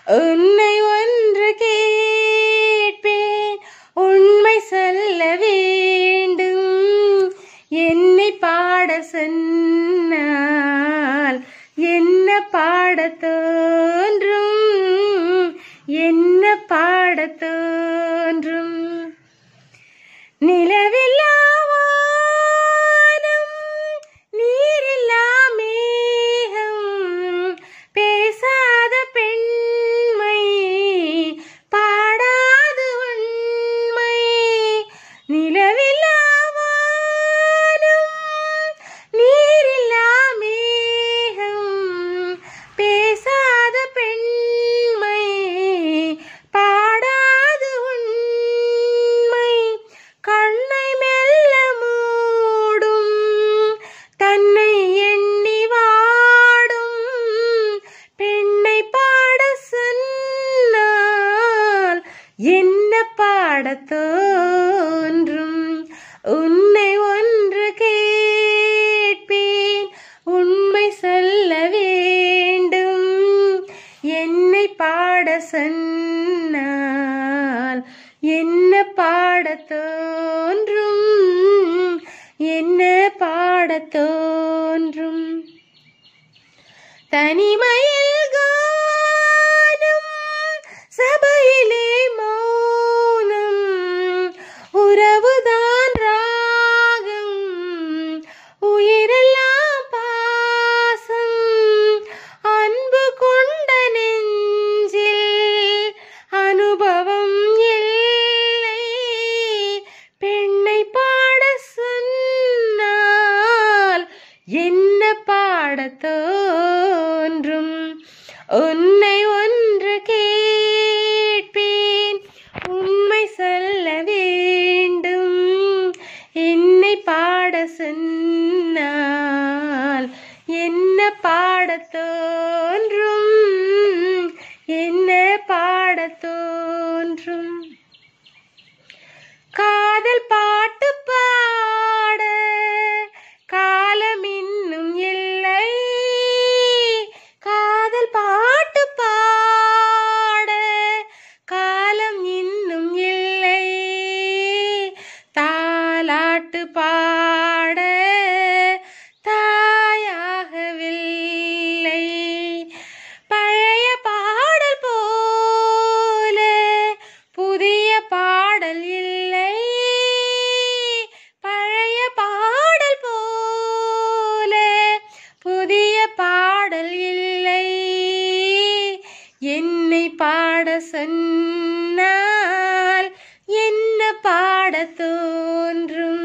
உன்னை ஒன்று கேட்பேன் உண்மை சொல்ல வேண்டும். என்னை பாட சொன்னால் என்ன பாடத் தோன்றும், என்ன பாடத் தோன்றும். நிலவில்லா வானம், நீரில்லா மேகம், பேசாத பெண்மை, பாடாது உண்மை. நிலவில்லா வானம், நீரில்லா மேகம், பேசாத பெண்மை, பாடாது உண்மை. கண்ணை மெல்ல மூடும் தன்னை எண்ணி வாடும் பெண்ணை பாட சொன்னால் என்ன பாடத் தோன்றும். உன்னை ஒன்று கேட்பேன் உண்மை சொல்ல வேண்டும். என்னை பாட சொன்னால் என்ன பாடத் தோன்றும், என்ன பாடத் தோன்றும். தனிமையில் கானம், சபையிலே மௌனம், உறவுதான் ராகம், உயிரெல்லாம் பாசம். அன்பு கொண்ட நெஞ்சில் அனுபவம் இல்லை. பெண்ணை பாட சொன்னால் என்ன பாடத் தோன்றும். உன்னை ஒன்று கேட்பேன் உண்மை சொல்ல வேண்டும். என்னை பாட சொன்னால் என்ன பாடத் தோன்றும், என்ன பாடத் தோன்றும். காதல் பாட்டு பாட காலம் இன்னும் இல்லை. காதல் பாட்டு பாட காலம் இன்னும் இல்லை. தாலாட்டு பாட தாயாகவில்லை. பழைய பாடல் போல புதிய பாடல் இல்லை. பழைய பாடல் போல புதிய பாடல் இல்லை. என்னை பாட சொன்னால் என்ன பாடத் தோன்றும்.